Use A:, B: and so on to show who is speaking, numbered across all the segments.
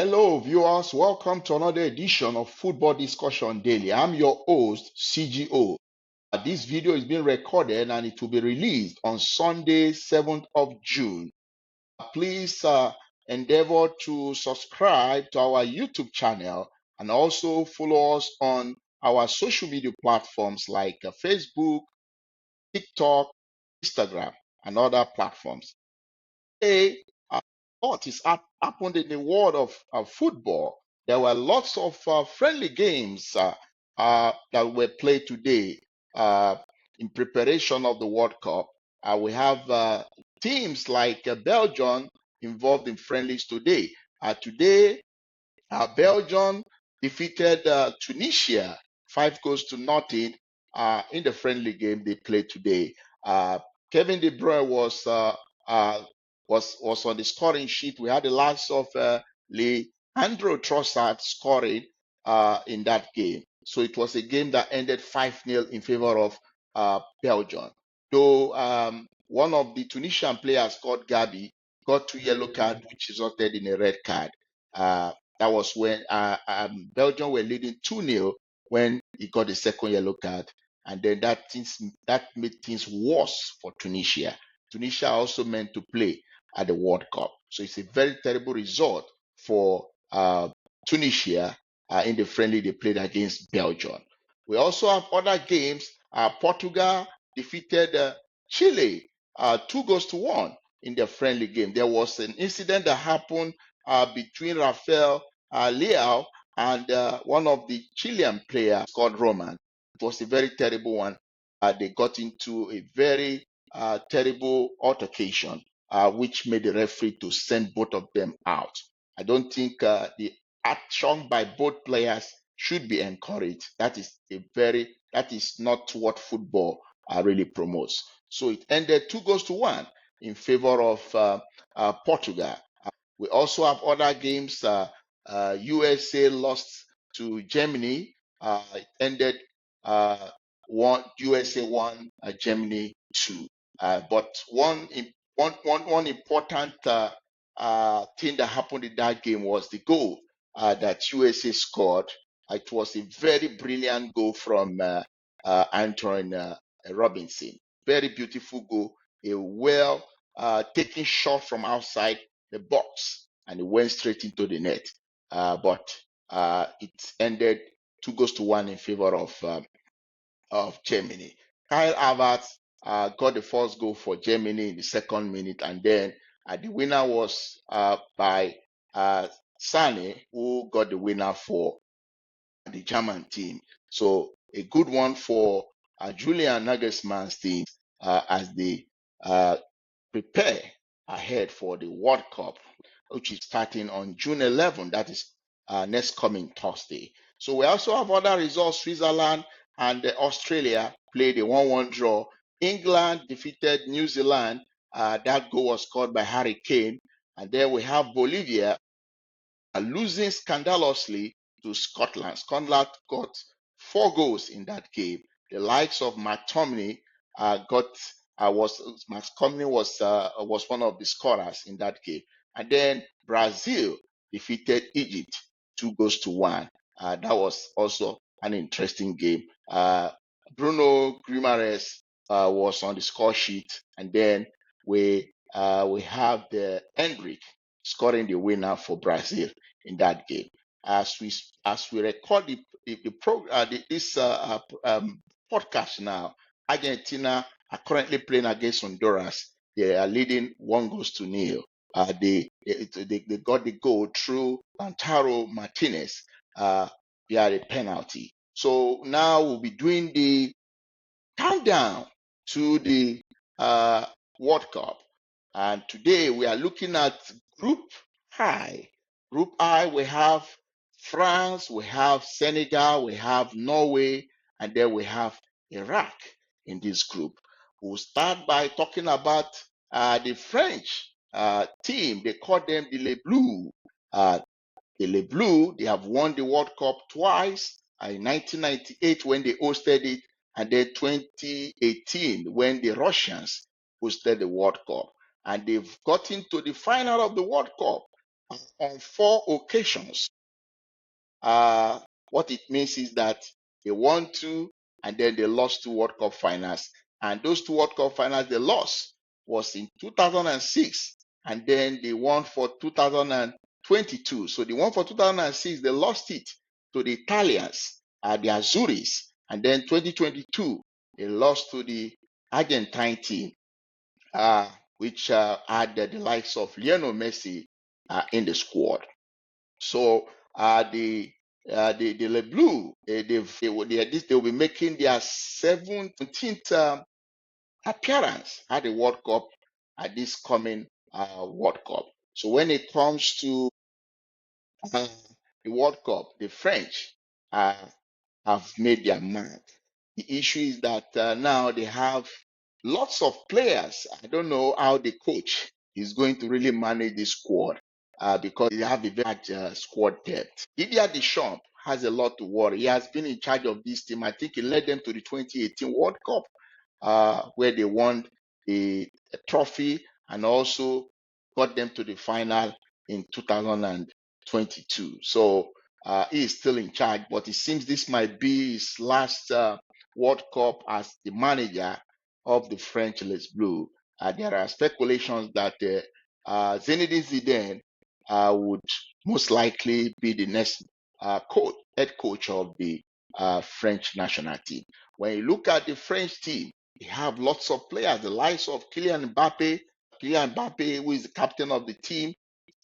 A: Hello, viewers. Welcome to another edition of Football Discussion Daily. I'm your host, CGO. This video is being recorded and it will be released on Sunday, 7th of June. Please endeavor to subscribe to our YouTube channel and also follow us on our social media platforms like Facebook, TikTok, Instagram, and other platforms. Today, what is happened in the world of football? There were lots of friendly games that were played today in preparation of the World Cup. We have teams like Belgium involved in friendlies today. Today, Belgium defeated Tunisia 5 goals to nothing in the friendly game they played today. Uh, Kevin De Bruyne uh, was on the scoring sheet. We had the likes of Leandro Trossard scoring in that game. So it was a game that ended 5-0 in favor of Belgium. Though one of the Tunisian players called Gabi got 2 yellow cards, which resulted in a red card. That was when Belgium were leading 2-0 when he got the second yellow card. And then that made things worse for Tunisia. Tunisia also meant to play at the World Cup. So it's a very terrible result for Tunisia in the friendly they played against Belgium. We also have other games. Portugal defeated Chile 2 goals to 1 in the friendly game. There was an incident that happened between Rafael Leao and one of the Chilean players called Roman. It was a very terrible one. They got into a very terrible altercation, which made the referee to send both of them out. I don't think the action by both players should be encouraged. That is not what football really promotes. So it ended 2 goals to 1 in favor of Portugal. We also have other games. USA lost to Germany. It ended USA 1, Germany 2. But one important thing that happened in that game was the goal that USA scored. It was a very brilliant goal from Antoine Robinson. Very beautiful goal. A well taken shot from outside the box, and it went straight into the net. But it ended 2 goals to 1 in favor of Germany. Kyle Havertz got the first goal for Germany in the second minute, and then the winner was by Sane, who got the winner for the German team. So a good one for Julian Nagelsmann's team as they prepare ahead for the World Cup, which is starting on June 11. That is next coming Thursday. So we also have other results. Switzerland and Australia played a 1-1 draw. England defeated New Zealand. That goal was scored by Harry Kane. And then we have Bolivia losing scandalously to Scotland. Scotland got 4 goals in that game. The likes of McTominay was one of the scorers in that game. And then Brazil defeated Egypt 2 goals to 1. That was also an interesting game. Bruno Guimaraes was on the score sheet, and then we have the Hendrick scoring the winner for Brazil in that game. As we record this podcast now, Argentina are currently playing against Honduras. They are leading 1 goals to 0. They got the goal through Lautaro Martinez via a penalty. So now we'll be doing the countdown to the World Cup. And today we are looking at Group I. Group I, we have France, we have Senegal, we have Norway, and then we have Iraq in this group. We'll start by talking about the French team. They call them the Les Bleus. The Les Bleus, they have won the World Cup twice, in 1998 when they hosted it, and then 2018 when the Russians hosted the World Cup. And they've gotten to the final of the World Cup on 4 occasions. Uh, what it means is that they won two and then they lost two World Cup finals. And those two World Cup finals they lost was in 2006 and then they won for 2022. So the one for 2006, they lost it to the Italians, the Azuris. And then 2022, they lost to the Argentine team, which had the likes of Lionel Messi in the squad. So the Le Bleu, they'll be making their 17th appearance at the World Cup at this coming World Cup. So when it comes to the World Cup, the French uh, have made their mark. The issue is that now they have lots of players. I don't know how the coach is going to really manage this squad because they have a very large squad depth. Didier Deschamps has a lot to worry. He has been in charge of this team. I think he led them to the 2018 World Cup where they won a trophy and also got them to the final in 2022. So he is still in charge, but it seems this might be his last World Cup as the manager of the French Les Bleus. There are speculations that Zinedine Zidane would most likely be the next head coach of the French national team. When you look at the French team, they have lots of players, the likes of Kylian Mbappe. Kylian Mbappe, who is the captain of the team,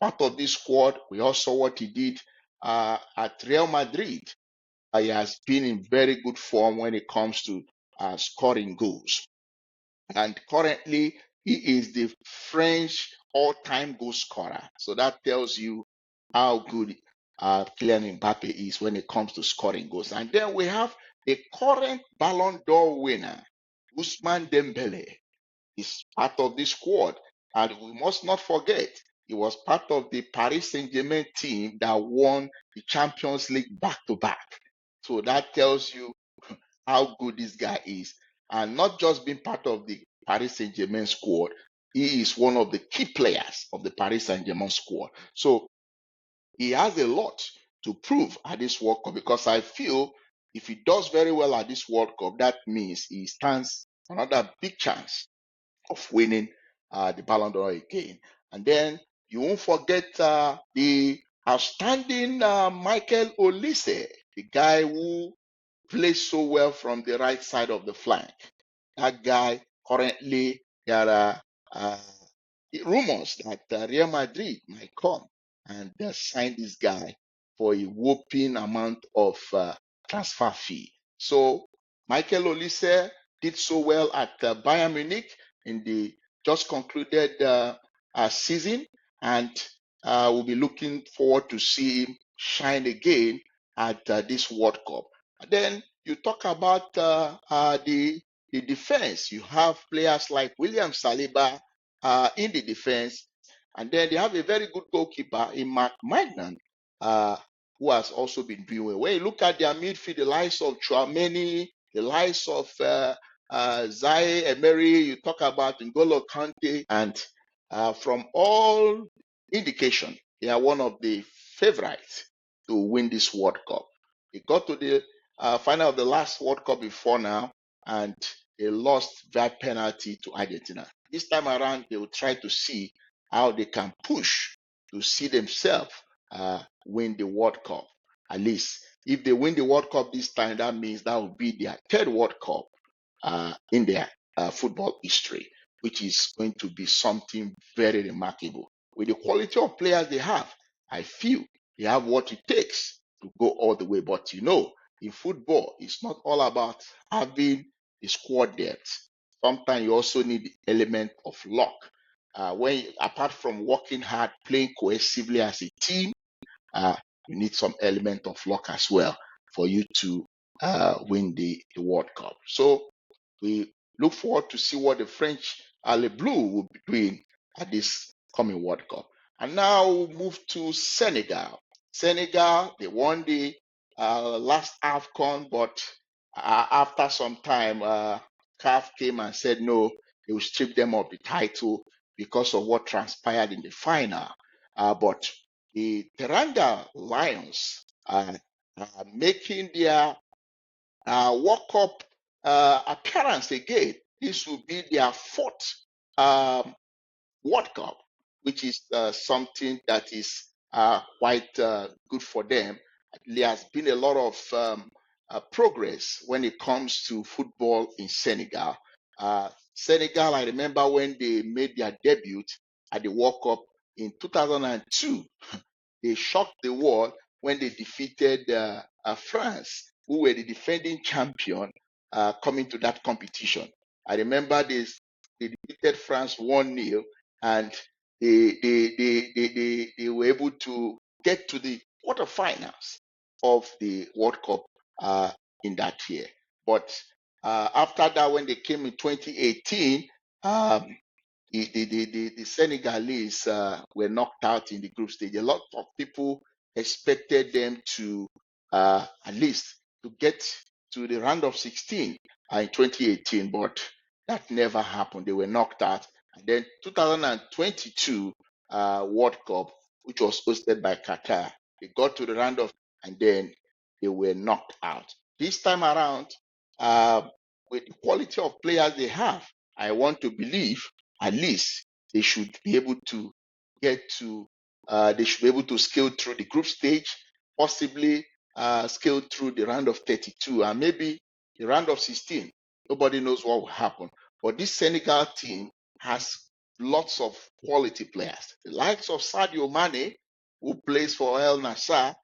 A: part of this squad. We all saw what he did at Real Madrid. He has been in very good form when it comes to scoring goals. And currently, he is the French all-time goal scorer. So that tells you how good Kylian Mbappe is when it comes to scoring goals. And then we have the current Ballon d'Or winner, Ousmane Dembele, is part of this squad. And we must not forget, he was part of the Paris Saint-Germain team that won the Champions League back to back. So that tells you how good this guy is. And not just being part of the Paris Saint-Germain squad, he is one of the key players of the Paris Saint-Germain squad. So he has a lot to prove at this World Cup because I feel if he does very well at this World Cup, that means he stands another big chance of winning the Ballon d'Or again. And then you won't forget the outstanding Michael Olise, the guy who plays so well from the right side of the flank. That guy currently, there are rumors that Real Madrid might come and sign this guy for a whopping amount of transfer fee. So Michael Olise did so well at Bayern Munich in the just concluded season, and we'll be looking forward to see him shine again at this World Cup. And then you talk about the defense. You have players like William Saliba in the defense, and then they have a very good goalkeeper in Mark Magnan, who has also been doing well. When you look at their midfield, the likes of Chouameni, the likes of Zaire Emery, you talk about N'Golo Kante, and from all indication, they are one of the favorites to win this World Cup. They got to the final of the last World Cup before now, and they lost via penalty to Argentina. This time around, they will try to see how they can push to see themselves win the World Cup. At least, if they win the World Cup this time, that means that will be their third World Cup in their football history, which is going to be something very remarkable. With the quality of players they have, I feel they have what it takes to go all the way. But you know, in football, it's not all about having the squad depth. Sometimes you also need the element of luck. Apart from working hard, playing cohesively as a team, you need some element of luck as well for you to win the World Cup. So we look forward to see what the French Le Bleu will be doing at this coming World Cup. And now we'll move to Senegal. Senegal, they won the last AFCON, but after some time, CAF came and said no, they will strip them of the title because of what transpired in the final. But the Teranga Lions are making their World Cup appearance again. This will be their fourth um, World Cup, which is something that is quite good for them. There has been a lot of progress when it comes to football in Senegal. Senegal, I remember when they made their debut at the World Cup in 2002, they shocked the world when they defeated France, who were the defending champion coming to that competition. I remember this, they defeated France 1-0, and they were able to get to the quarterfinals of the World Cup in that year. But after that, when they came in 2018, um, the Senegalese were knocked out in the group stage. A lot of people expected them to at least to get to the round of 16 in 2018, but that never happened. They were knocked out. And then 2022 World Cup, which was hosted by Qatar, they got to the round of, and then they were knocked out. This time around, with the quality of players they have, I want to believe at least they should be able to get to they should be able to scale through the group stage, possibly scale through the round of 32 and maybe the round of 16. Nobody knows what will happen. But this Senegal team has lots of quality players. The likes of Sadio Mane, who plays for El Nassr,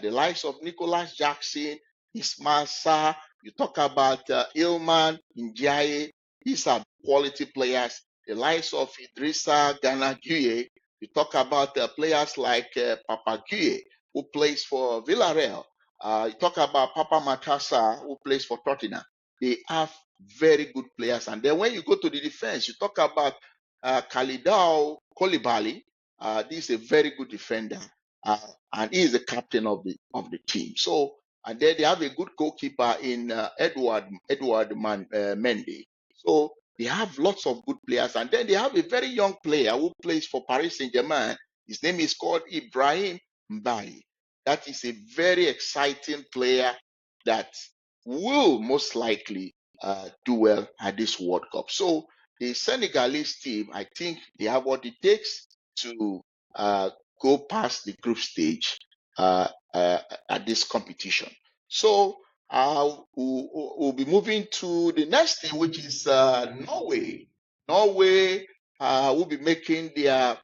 A: the likes of Nicolas Jackson, Ismail Sarr. You talk about Ilman Ndiaye. These are quality players. The likes of Idrissa Gana Gueye. You talk about players like Papa Gueye, who plays for Villarreal. You talk about Papa Matassa, who plays for Tottenham. They have very good players. And then when you go to the defense, you talk about Khalidou Koulibaly. This is a very good defender, and he is the captain of the team. So, and then they have a good goalkeeper in Edouard Mendy. So they have lots of good players, and then they have a very young player who plays for Paris Saint-Germain. His name is called Ibrahim Mbaye. That is a very exciting player that will most likely do well at this World Cup. So the Senegalese team, I think they have what it takes to go past the group stage at this competition. So we'll be moving to the next thing, which is Norway. Norway will be making their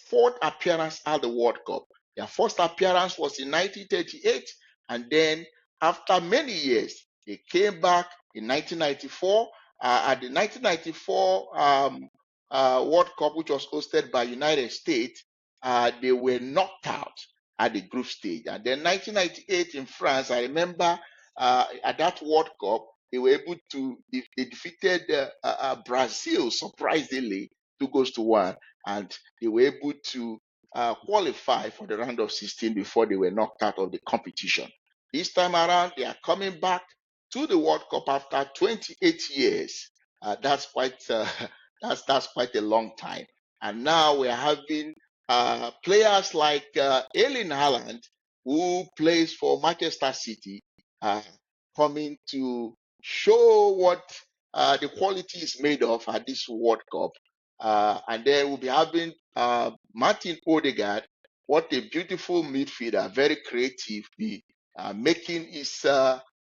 A: fourth appearance at the World Cup. Their first appearance was in 1938, and then after many years, they came back in 1994 at the 1994 World Cup, which was hosted by United States. They were knocked out at the group stage. And then 1998 in France, I remember at that World Cup, they were able to, they defeated Brazil surprisingly 2-1, and they were able to qualify for the round of 16 before they were knocked out of the competition. This time around, they are coming back to the World Cup after 28 years. That's quite that's quite a long time. And now we're having players like Erling Haaland, who plays for Manchester City, coming to show what the quality is made of at this World Cup. And then we'll be having Martin Odegaard. What a beautiful midfielder, very creative, making his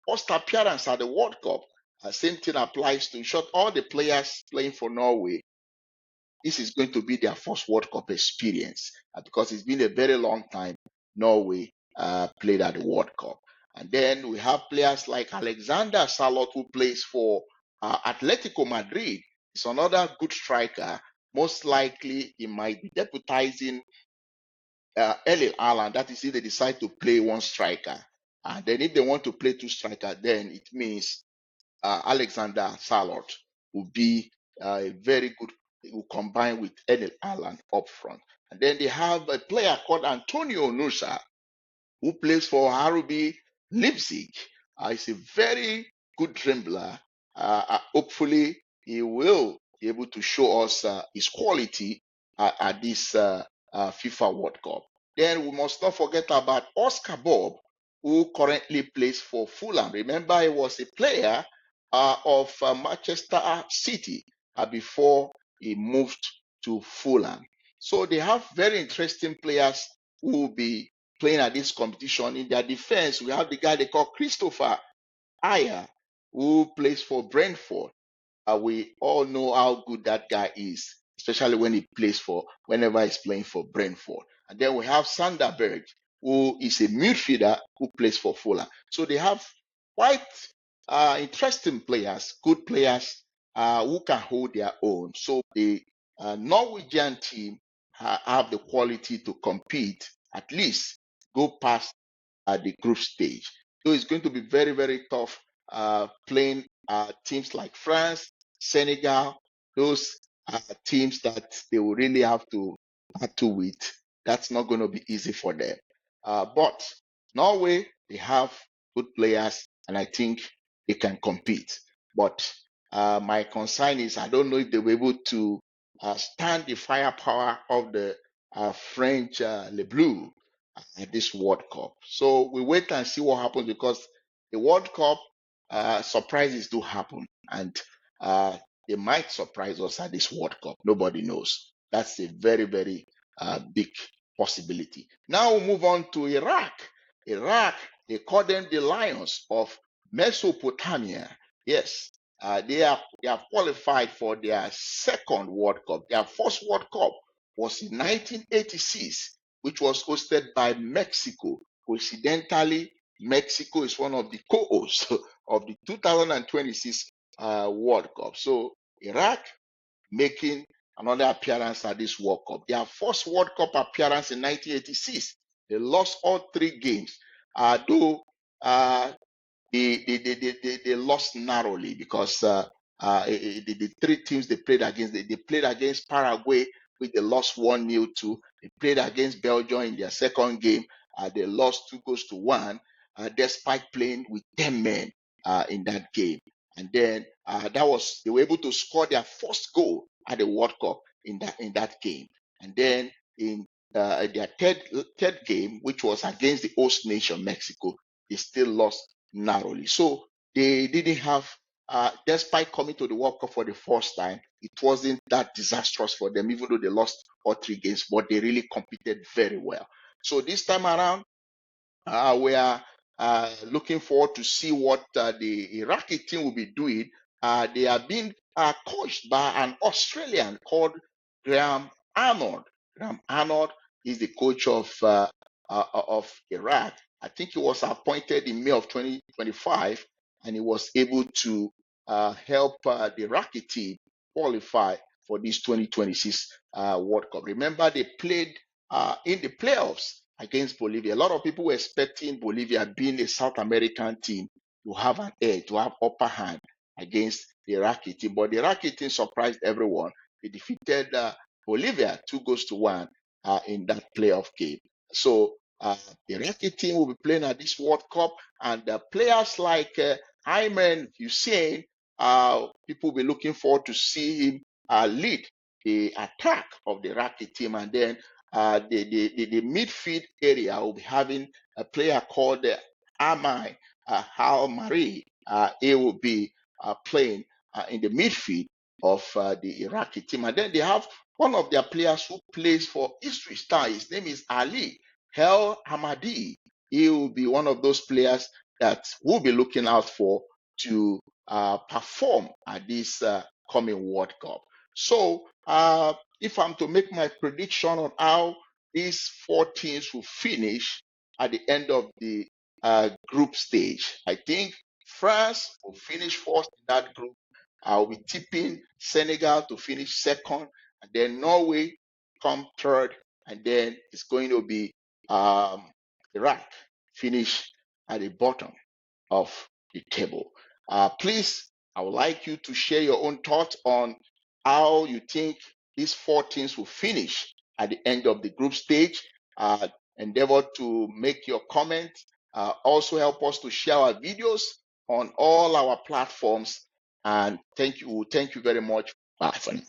A: first appearance at the World Cup. Same thing applies to short all the players playing for Norway. This is going to be their first World Cup experience because it's been a very long time Norway played at the World Cup. And then we have players like Alexander Salot, who plays for Atletico Madrid. He's another good striker. Most likely, he might be deputizing Erling Haaland. That is, if they decide to play one striker. And then if they want to play two strikers, then it means Alexander Salot will be a very good, will combine with Erling Haaland up front. And then they have a player called Antonio Nusa, who plays for RB Leipzig. He's a very good dribbler. Hopefully, he will be able to show us his quality at this FIFA World Cup. Then we must not forget about Oscar Bob, who currently plays for Fulham. Remember, he was a player of Manchester City before he moved to Fulham. So they have very interesting players who will be playing at this competition. In their defense, we have the guy they call Christopher Ayer, who plays for Brentford. We all know how good that guy is, especially when he plays whenever he's playing for Brentford. And then we have Sanderberg, who is a midfielder who plays for Fulham. So they have quite interesting players, good players who can hold their own. So the Norwegian team have the quality to compete, at least go past at the group stage. So it's going to be very, very tough playing teams like France, Senegal, those teams that they will really have to battle with. That's not going to be easy for them. But Norway, they have good players, and I think they can compete. But my concern is I don't know if they were able to stand the firepower of the French Le Bleu at this World Cup. So we wait and see what happens, because the World Cup surprises do happen, and they might surprise us at this World Cup. Nobody knows. That's a very, very big possibility. Now we move on to Iraq. Iraq, they call them the Lions of Mesopotamia. Yes, they have qualified for their second World Cup. Their first World Cup was in 1986, which was hosted by Mexico. Coincidentally, Mexico is one of the co-hosts of the 2026 World Cup. So Iraq making another appearance at this World Cup. Their first World Cup appearance in 1986. They lost all three games, though they lost narrowly, because the three teams they played against, they played against Paraguay, which they lost 1-0 to. They played against Belgium in their second game. They lost 2-1, despite playing with 10 men in that game. And then they were able to score their first goal at the World Cup in that game. And then in their third game, which was against the host nation Mexico, they still lost narrowly. So they didn't have, despite coming to the World Cup for the first time, it wasn't that disastrous for them, even though they lost all three games, but they really competed very well. So this time around, we are looking forward to see what the Iraqi team will be doing. They are being coached by an Australian called Graham Arnold. Graham Arnold is the coach of Iraq. I think he was appointed in May of 2025, and he was able to help the Iraqi team qualify for this 2026 World Cup. Remember, they played in the playoffs against Bolivia. A lot of people were expecting Bolivia, being a South American team, to have an edge, to have upper hand against the Iraqi team. But the Iraqi team surprised everyone. They defeated Bolivia 2-1 in that playoff game. So the Iraqi team will be playing at this World Cup, and players like Ayman Hussein, people will be looking forward to see him lead the attack of the Iraqi team. And then the midfield area will be having a player called Amai Hal Marie. He will be playing in the midfield of the Iraqi team. And then they have one of their players who plays for History Star. His name is Ali Hel Hamadi. He will be one of those players that we'll be looking out for to perform at this coming World Cup. So if I'm to make my prediction on how these four teams will finish at the end of the group stage, I think France will finish first in that group. I'll be tipping Senegal to finish second, and then Norway come third, and then it's going to be Iraq finish at the bottom of the table. Please, I would like you to share your own thoughts on how you think these four teams will finish at the end of the group stage. Endeavor to make your comment. Also help us to share our videos on all our platforms. And thank you very much. Bye for now.